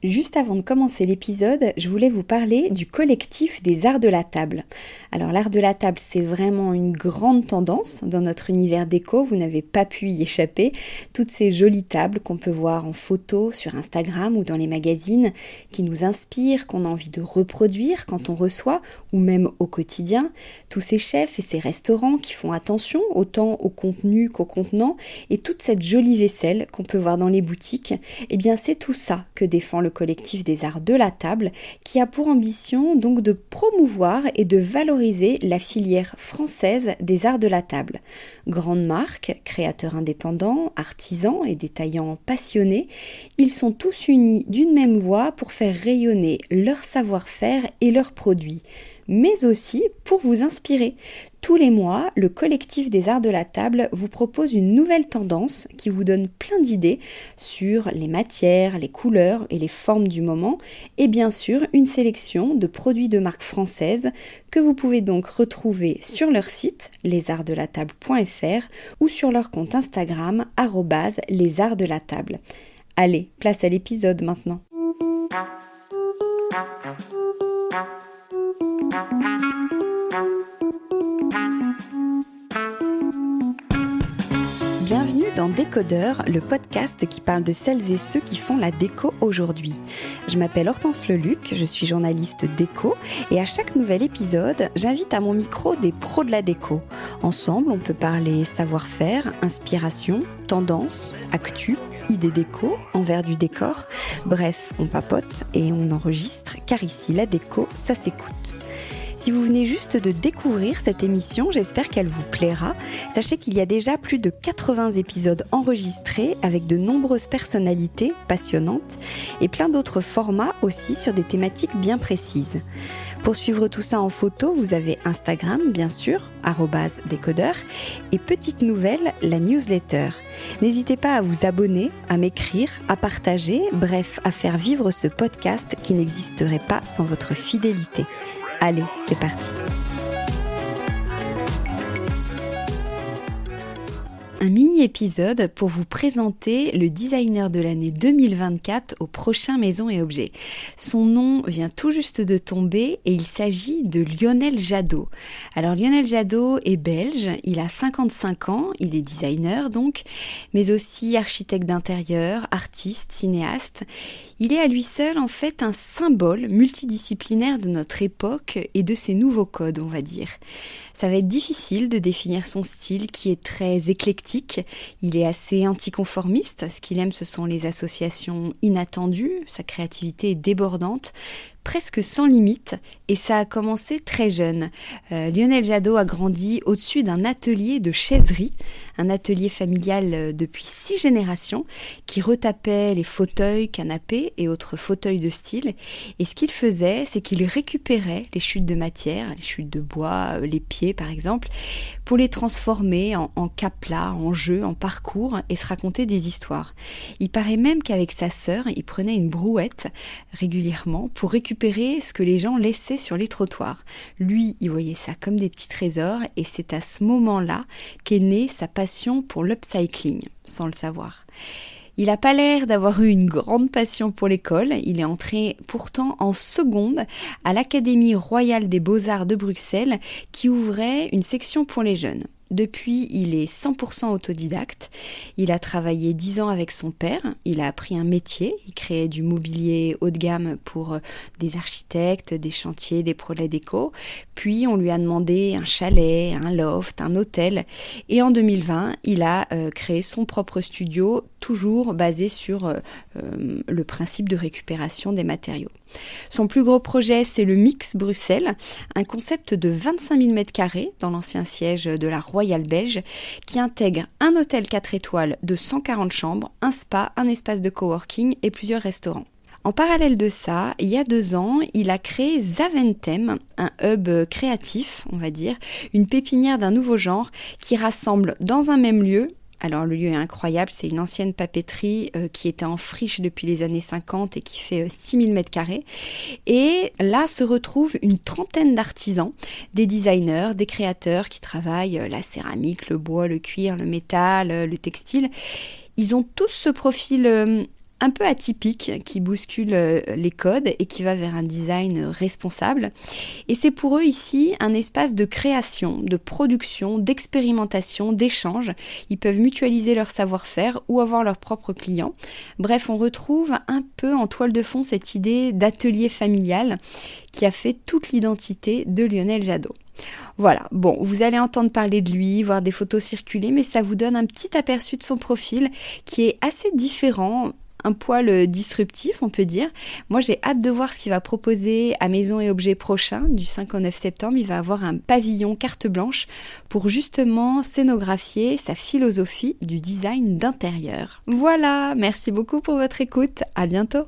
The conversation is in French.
Juste avant de commencer l'épisode, je voulais vous parler du collectif des arts de la table. Alors l'art de la table, c'est vraiment une grande tendance dans notre univers déco, vous n'avez pas pu y échapper. Toutes ces jolies tables qu'on peut voir en photo sur Instagram ou dans les magazines, qui nous inspirent, qu'on a envie de reproduire quand on reçoit, ou même au quotidien. Tous ces chefs et ces restaurants qui font attention autant au contenu qu'au contenant, et toute cette jolie vaisselle qu'on peut voir dans les boutiques, eh bien c'est tout ça que défend le collectif des arts de la table, qui a pour ambition donc de promouvoir et de valoriser la filière française des arts de la table. Grandes marques, créateurs indépendants, artisans et détaillants passionnés, ils sont tous unis d'une même voix pour faire rayonner leur savoir-faire et leurs produits, mais aussi pour vous inspirer. Tous les mois, le collectif des arts de la table vous propose une nouvelle tendance qui vous donne plein d'idées sur les matières, les couleurs et les formes du moment, et bien sûr une sélection de produits de marque française que vous pouvez donc retrouver sur leur site lesartsdelatable.fr ou sur leur compte Instagram @lesartsdelatable. Allez, place à l'épisode maintenant. Bienvenue dans Décodeur, le podcast qui parle de celles et ceux qui font la déco aujourd'hui. Je m'appelle Hortense Leluc, je suis journaliste déco et à chaque nouvel épisode, j'invite à mon micro des pros de la déco. Ensemble, on peut parler savoir-faire, inspiration, tendance, actu, idées déco, envers du décor. Bref, on papote et on enregistre car ici la déco, ça s'écoute. Si vous venez juste de découvrir cette émission, j'espère qu'elle vous plaira. Sachez qu'il y a déjà plus de 80 épisodes enregistrés avec de nombreuses personnalités passionnantes et plein d'autres formats aussi sur des thématiques bien précises. Pour suivre tout ça en photo, vous avez Instagram, bien sûr, @décodeur, et petite nouvelle, la newsletter. N'hésitez pas à vous abonner, à m'écrire, à partager, bref, à faire vivre ce podcast qui n'existerait pas sans votre fidélité. Allez, c'est parti. Un mini-épisode pour vous présenter le designer de l'année 2024 au prochain Maisons et Objets. Son nom vient tout juste de tomber et il s'agit de Lionel Jadot. Alors Lionel Jadot est belge, il a 55 ans, il est designer donc, mais aussi architecte d'intérieur, artiste, cinéaste. Il est à lui seul en fait un symbole multidisciplinaire de notre époque et de ses nouveaux codes, on va dire. Ça va être difficile de définir son style qui est très éclectique. Il est assez anticonformiste. Ce qu'il aime, ce sont les associations inattendues. Sa créativité est débordante, presque sans limite, et ça a commencé très jeune. Lionel Jadot a grandi au-dessus d'un atelier de chaiserie, un atelier familial depuis 6 générations, qui retapait les fauteuils, canapés et autres fauteuils de style. Et ce qu'il faisait, c'est qu'il récupérait les chutes de matière, les chutes de bois, les pieds par exemple, pour les transformer en cas plat, en jeu, en parcours, et se raconter des histoires. Il paraît même qu'avec sa sœur, il prenait une brouette régulièrement pour récupérer ce que les gens laissaient sur les trottoirs. Lui, il voyait ça comme des petits trésors et c'est à ce moment-là qu'est née sa passion pour l'upcycling, sans le savoir. Il n'a pas l'air d'avoir eu une grande passion pour l'école, il est entré pourtant en seconde à l'Académie royale des beaux-arts de Bruxelles qui ouvrait une section pour les jeunes. Depuis, il est 100% autodidacte. Il a travaillé 10 ans avec son père. Il a appris un métier. Il créait du mobilier haut de gamme pour des architectes, des chantiers, des projets déco. Puis, on lui a demandé un chalet, un loft, un hôtel. Et en 2020, il a créé son propre studio, toujours basé sur le principe de récupération des matériaux. Son plus gros projet, c'est le Mix Bruxelles, un concept de 25 000 m² dans l'ancien siège de la Royale belge, qui intègre un hôtel 4 étoiles de 140 chambres, un spa, un espace de coworking et plusieurs restaurants. En parallèle de ça, il y a 2 ans, il a créé Zaventem, un hub créatif, on va dire, une pépinière d'un nouveau genre qui rassemble dans un même lieu. Alors le lieu est incroyable, c'est une ancienne papeterie qui était en friche depuis les années 50 et qui fait 6000 m². Et là se retrouvent une trentaine d'artisans, des designers, des créateurs qui travaillent la céramique, le bois, le cuir, le métal, le textile. Ils ont tous ce profil un peu atypique, qui bouscule les codes et qui va vers un design responsable. Et c'est pour eux ici un espace de création, de production, d'expérimentation, d'échange. Ils peuvent mutualiser leur savoir-faire ou avoir leurs propres clients. Bref, on retrouve un peu en toile de fond cette idée d'atelier familial qui a fait toute l'identité de Lionel Jadot. Voilà, bon, vous allez entendre parler de lui, voir des photos circuler, mais ça vous donne un petit aperçu de son profil qui est assez différent, un poil disruptif, on peut dire. Moi, j'ai hâte de voir ce qu'il va proposer à Maisons et Objets prochain, du 5 au 9 septembre. Il va avoir un pavillon carte blanche pour justement scénographier sa philosophie du design d'intérieur. Voilà, merci beaucoup pour votre écoute. À bientôt.